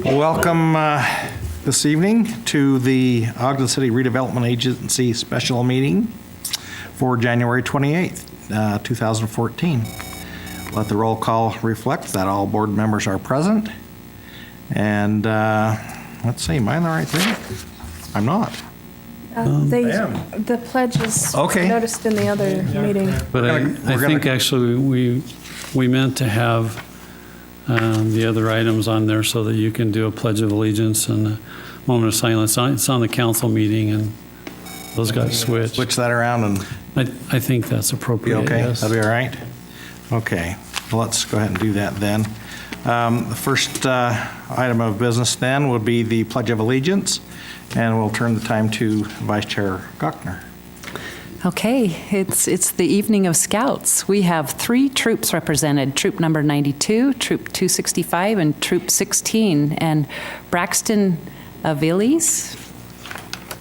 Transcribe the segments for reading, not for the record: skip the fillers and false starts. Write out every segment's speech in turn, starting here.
Welcome this evening to the Ogden City Redevelopment Agency special meeting for January 28th, 2014. Let the roll call reflect that all board members are present. And let's see, am I in the right thing? I'm not. The pledge is Okay. noticed in the other meeting. But I think actually we meant to have the other items on there so that you can do a pledge of allegiance and a moment of silence. It's on the council meeting, and those guys switch. Switch that around and I think that's be appropriate. okay? Yes. That'll be all right? Okay, well, let's go ahead and do that then. The first item of business then would be the Pledge of Allegiance, and we'll turn the time to Vice Chair Gochner. Okay, it's the evening of Scouts. We have 3 troops represented, Troop number 92, Troop 265, and Troop 16. And Braxton Aviles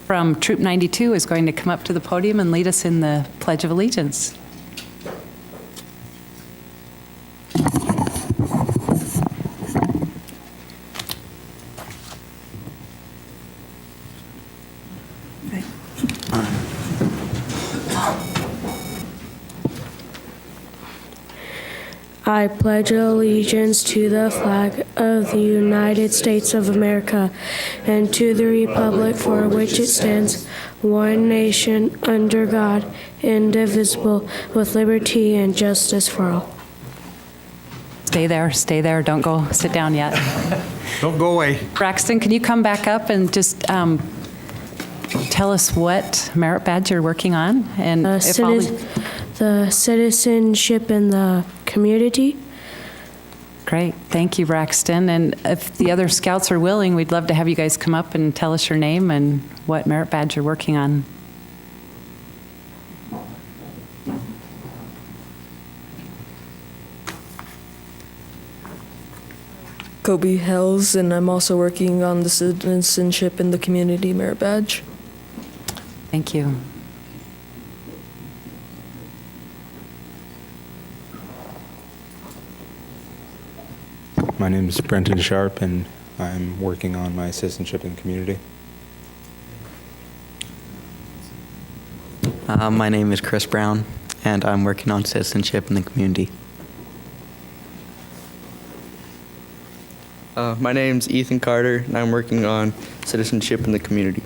from Troop 92 is going to come up to the podium and lead us in the Pledge of Allegiance. I pledge allegiance to the flag of the United States of America and to the republic for which it stands, one nation, under God, indivisible, with liberty and justice for all. Stay there, don't go sit down yet. Don't go away. Braxton, can you come back up and just tell us what merit badge you're working on? And if all The citizenship in the community. Great. Thank you, Braxton. And if the other scouts are willing, we'd love to have you guys come up and tell us your name and what merit badge you're working on. Kobe Hells, and I'm also working on the citizenship in the community merit badge. Thank you. My name is Brenton Sharp, and I'm working on my citizenship in the community. My name is Chris Brown, and I'm working on citizenship in the community. My name's Ethan Carter, and I'm working on citizenship in the community.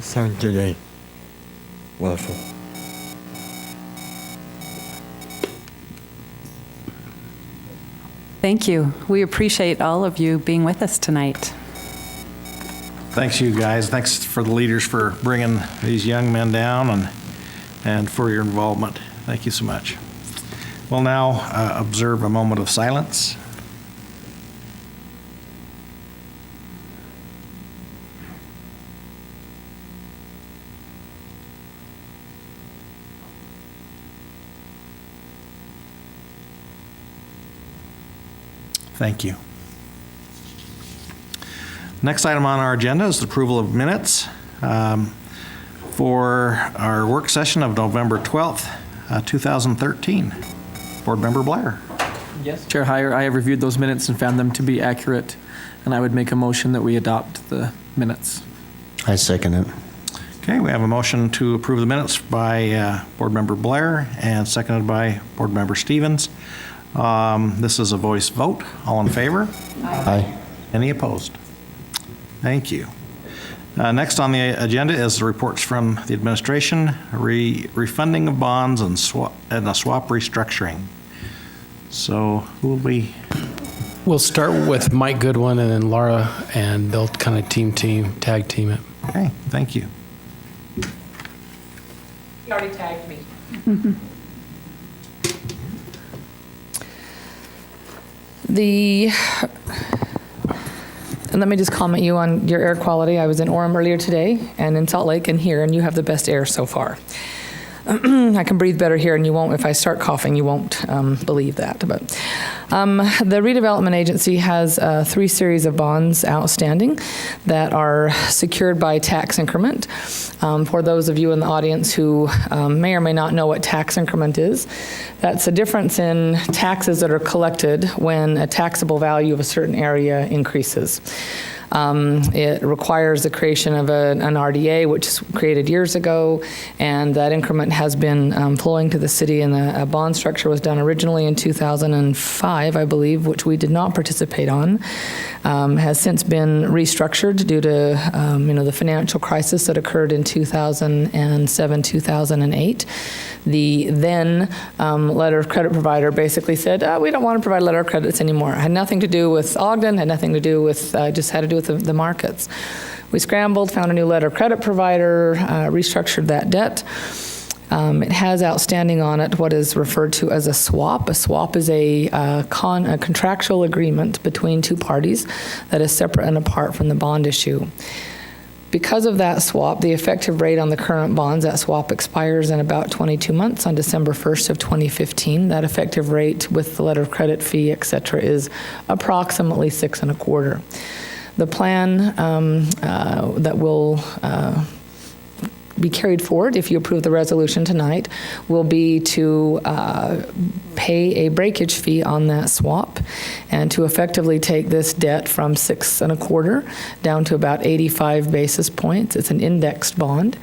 Sanjay Waffle. Thank you. We appreciate all of you being with us tonight. Thanks, you guys. Thanks for the leaders for bringing these young men down and for your involvement. Thank you so much. We'll now observe a moment of silence. Thank you. Next item on our agenda is the approval of minutes for our work session of November 12th, 2013. Board Member Blair. Yes, Chair Heyer, I have reviewed those minutes and found them to be accurate, and I would make a motion that we adopt the minutes. I second it. Okay, we have a motion to approve the minutes by Board Member Blair and seconded by Board Member Stevens. This is a voice vote. All in favor? Aye. Any opposed? Thank you. Next on the agenda is the reports from the administration, refunding of bonds and a swap restructuring. So who will we? We'll start with Mike Goodwin and then Laura, and they'll kind of tag team it. Okay, thank you. You already tagged me. And let me just comment you on your air quality. I was in Orem earlier today and in Salt Lake and here, and you have the best air so far. I can breathe better here, and you won't, if I start coughing, you won't believe that. But The redevelopment agency has 3 series of bonds outstanding that are secured by tax increment. For those of you in the audience who may or may not know what tax increment is, that's a difference in taxes that are collected when a taxable value of a certain area increases. It requires the creation of an RDA, which was created years ago, and that increment has been flowing to the city, and a bond structure was done originally in 2005, I believe, which we did not participate on. Has since been restructured due to the financial crisis that occurred in 2007, 2008. The then letter of credit provider basically said, we don't want to provide letter of credits anymore. It had nothing to do with Ogden, had nothing to do with, just had to do with the markets. We scrambled, found a new letter of credit provider, restructured that debt. It has outstanding on it what is referred to as a swap. A swap is a contractual agreement between 2 parties that is separate and apart from the bond issue. Because of that swap, the effective rate on the current bonds, that swap expires in about 22 months on December 1st of 2015. That effective rate with the letter of credit fee, et cetera, is approximately 6.25%. The plan that will be carried forward, if you approve the resolution tonight, will be to pay a breakage fee on that swap and to effectively take this debt from 6.25% down to about 85 basis points. It's an indexed bond.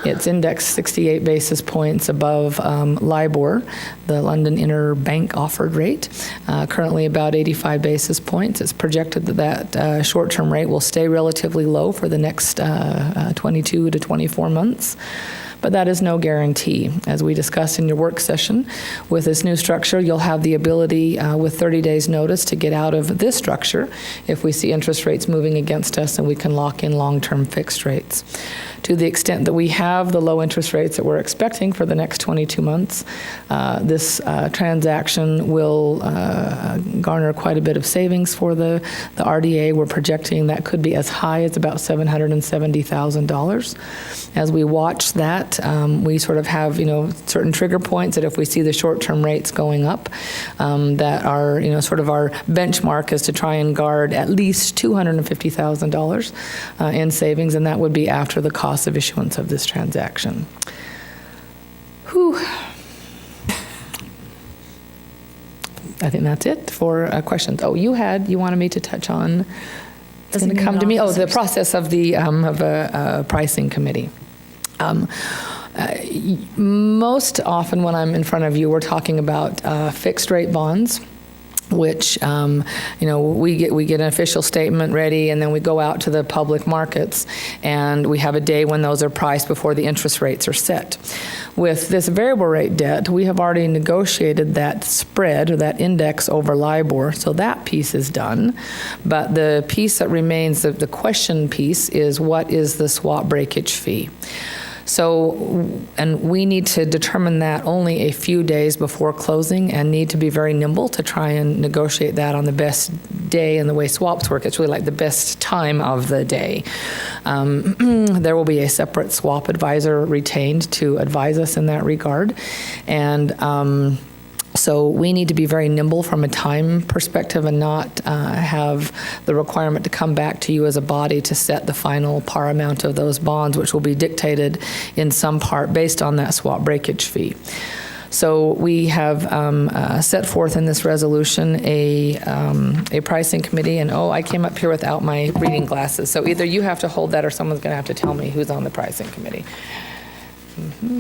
It's indexed 68 basis points above LIBOR, the London Interbank Offered Rate, currently about 85 basis points. It's projected that short-term rate will stay relatively low for the next 22 to 24 months. But that is no guarantee. As we discussed in your work session, with this new structure, you'll have the ability with 30 days notice to get out of this structure if we see interest rates moving against us and we can lock in long-term fixed rates. To the extent that we have the low interest rates that we're expecting for the next 22 months, this transaction will garner quite a bit of savings for the RDA. We're projecting that could be as high as about $770,000. As we watch that, we sort of have, certain trigger points that if we see the short-term rates going up, that are, sort of our benchmark is to try and guard at least $250,000 in savings, and that would be after the cost of issuance of this transaction. Whew. I think that's it for questions. Oh, you wanted me to touch on, it's going to come to me, the process of the of a pricing committee. Most often when I'm in front of you, we're talking about fixed rate bonds, which we get an official statement ready, and then we go out to the public markets, and we have a day when those are priced before the interest rates are set. With this variable rate debt, we have already negotiated that spread or that index over LIBOR, so that piece is done. But the piece that remains, the question piece, is what is the swap breakage fee? So, and we need to determine that only a few days before closing and need to be very nimble to try and negotiate that on the best day. And the way swaps work, it's really like the best time of the day. There will be a separate swap advisor retained to advise us in that regard. And so we need to be very nimble from a time perspective and not have the requirement to come back to you as a body to set the final par amount of those bonds, which will be dictated in some part based on that swap breakage fee. So we have set forth in this resolution a pricing committee, and I came up here without my reading glasses. So either you have to hold that or someone's going to have to tell me who's on the pricing committee.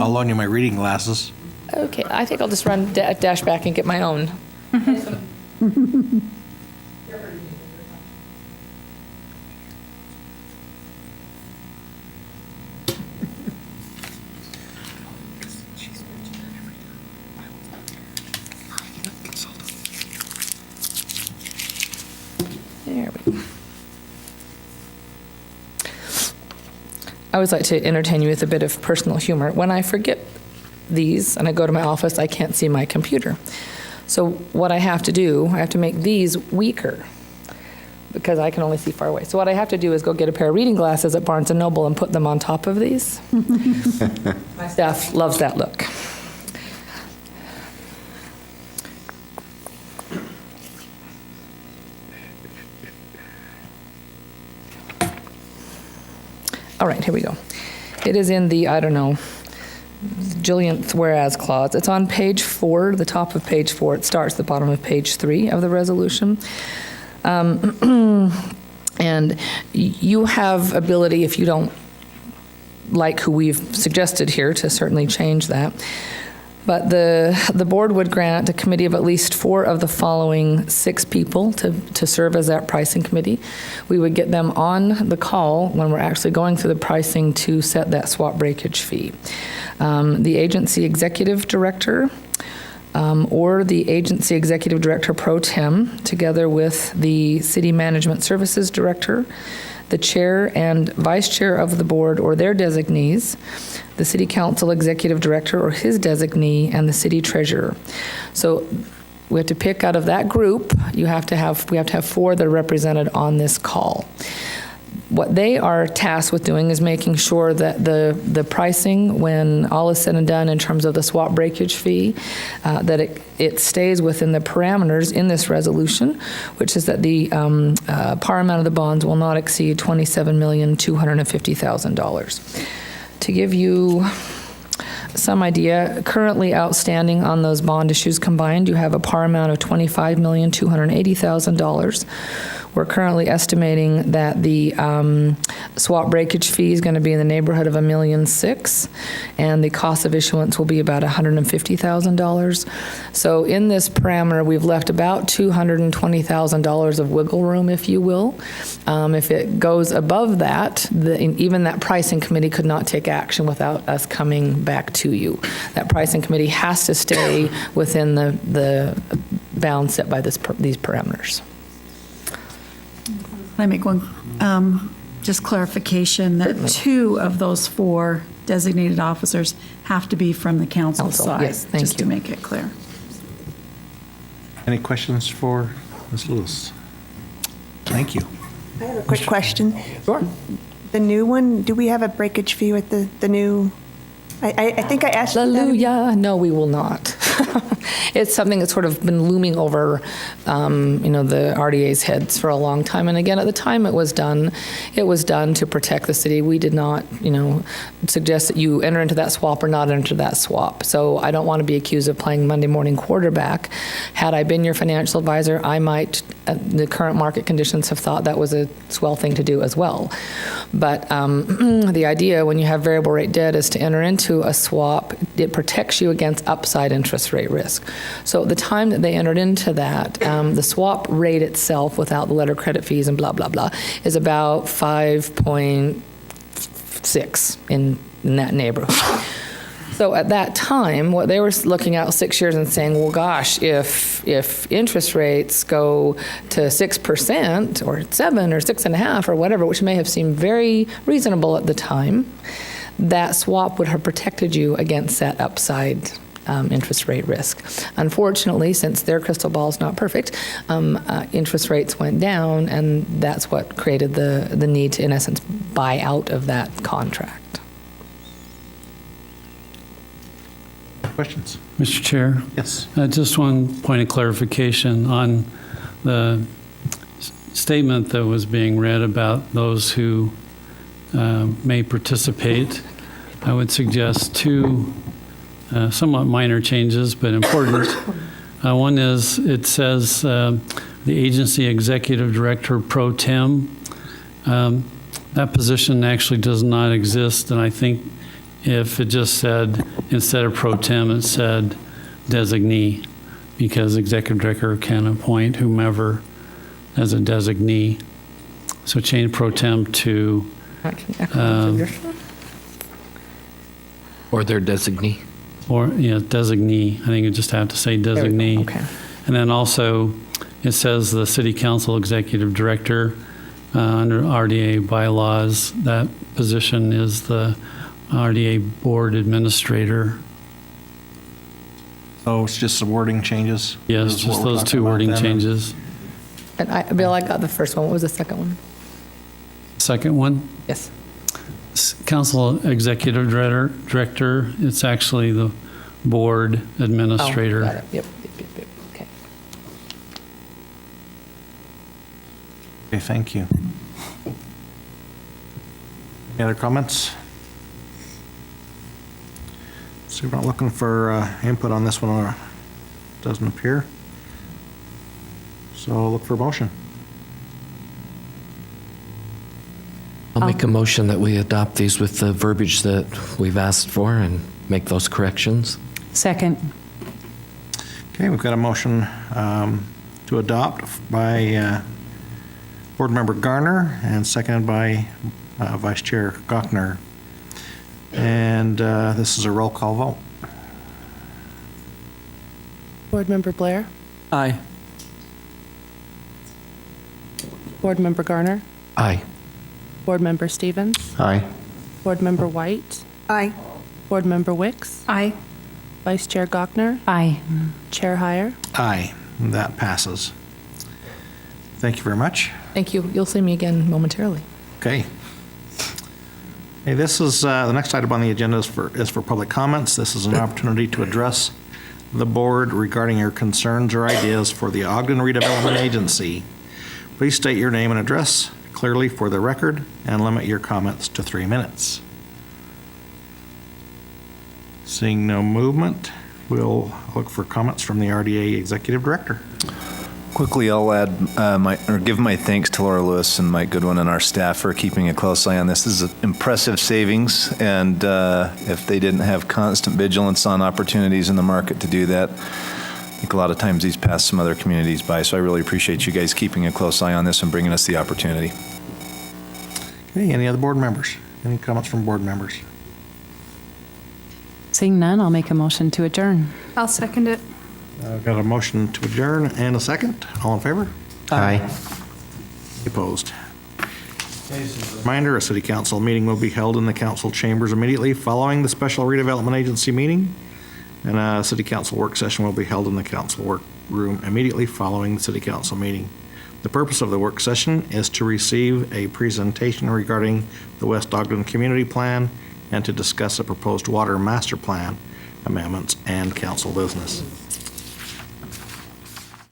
I'll loan you my reading glasses. Okay, I think I'll just run dash back and get my own. There we go. I always like to entertain you with a bit of personal humor. When I forget these and I go to my office, I can't see my computer. So what I have to do, I have to make these weaker because I can only see far away. So what I have to do is go get a pair of reading glasses at Barnes & Noble and put them on top of these. My staff loves that look. All right, here we go. It is in the, I don't know, Jillionth whereas clause. It's on page 4, the top of page 4. It starts at the bottom of page 3 of the resolution. And you have ability, if you don't like who we've suggested here, to certainly change that. But the board would grant a committee of at least 4 of the following 6 people to serve as that pricing committee. We would get them on the call when we're actually going through the pricing to set that swap breakage fee. The agency executive director, or the agency executive director pro tem, together with the city management services director, the chair and vice chair of the board or their designees, the city council executive director or his designee, and the city treasurer. So we have to pick out of that group. We have to have 4 that are represented on this call. What they are tasked with doing is making sure that the pricing, when all is said and done in terms of the swap breakage fee, that it stays within the parameters in this resolution, which is that the par amount of the bonds will not exceed $27,250,000. To give you some idea, currently outstanding on those bond issues combined, you have a par amount of $25,280,000. We're currently estimating that the swap breakage fee is going to be in the neighborhood of $1.6 million, and the cost of issuance will be about $150,000. So in this parameter, we've left about $220,000 of wiggle room, if you will. If it goes above that, even that pricing committee could not take action without us coming back to you. That pricing committee has to stay within the bounds set by these parameters. Can I make one just clarification that 2 of those 4 designated officers have to be from the council side? Yes, thank just you. to make it clear. Any questions for Ms. Lewis? Thank you. I have a quick question. Sure. The new one, do we have a breakage fee with the new? I think I asked you that. Hallelujah. No, we will not. It's something that's sort of been looming over, the RDA's heads for a long time. And again, at the time it was done to protect the city. We did not, suggest that you enter into that swap or not enter that swap. So I don't want to be accused of playing Monday morning quarterback. Had I been your financial advisor, I might, the current market conditions, have thought that was a swell thing to do as well. But the idea when you have variable rate debt is to enter into a swap. It protects you against upside interest rate risk. So at the time that they entered into that, the swap rate itself, without the letter of credit fees and blah, blah, blah, is about 5.6 in that neighborhood. So at that time, what they were looking at 6 years and saying, well, gosh, if interest rates go to 6% or 7 or 6.5 or whatever, which may have seemed very reasonable at the time, that swap would have protected you against that upside interest rate risk. Unfortunately, since their crystal ball is not perfect, interest rates went down, and that's what created the need to, in essence, buy out of that contract. Questions? Mr. Chair? Yes. Just one point of clarification on the statement that was being read about those who may participate. I would suggest 2 somewhat minor changes, but important. One is it says the agency executive director pro tem. That position actually does not exist, and I think if it just said, instead of pro tem, it said designee, because executive director can appoint whomever as a designee. So change pro tem to Or their designee. or designee. I think you just have to say designee. Okay. And then also it says the city council executive director under RDA bylaws. That position is the RDA board administrator. Oh, it's just the wording changes? Yes, This is what just we're those talking 2 about wording then? changes. And Bill, I got the first one. What was the second one? Second one, Yes. council executive director, it's actually the board administrator. Oh, got it. Yep. Okay. Okay, thank you. Any other comments? So we're not looking for input on this one, or doesn't appear. So I'll look for a motion. I'll make a motion that we adopt these with the verbiage that we've asked for and make those corrections. Second. Okay, we've got a motion to adopt by Board Member Garner and seconded by Vice Chair Gochner. And this is a roll call vote. Board Member Blair? Aye. Board Member Garner? Aye. Board Member Stevens? Aye. Board Member White? Aye. Board Member Wicks? Aye. Vice Chair Gochner? Aye. Chair Heyer? Aye, that passes. Thank you very much. Thank you. You'll see me again momentarily. Okay. Hey, this is the next item on the agenda is for public comments. This is an opportunity to address the board regarding your concerns or ideas for the Ogden Redevelopment Agency. Please state your name and address clearly for the record and limit your comments to 3 minutes. Seeing no movement, we'll look for comments from the RDA Executive Director. Quickly, I'll add give my thanks to Laura Lewis and Mike Goodwin and our staff for keeping a close eye on this. This is an impressive savings, and if they didn't have constant vigilance on opportunities in the market to do that, I think a lot of times these pass some other communities by. So I really appreciate you guys keeping a close eye on this and bringing us the opportunity. Okay, any other board members? Any comments from board members? Seeing none, I'll make a motion to adjourn. I'll second it. I've got a motion to adjourn and a second. All in favor? Aye. Opposed? Reminder, a city council meeting will be held in the council chambers immediately following the special redevelopment agency meeting. And a city council work session will be held in the council workroom immediately following the city council meeting. The purpose of the work session is to receive a presentation regarding the West Ogden Community Plan and to discuss a proposed water master plan amendments and council business.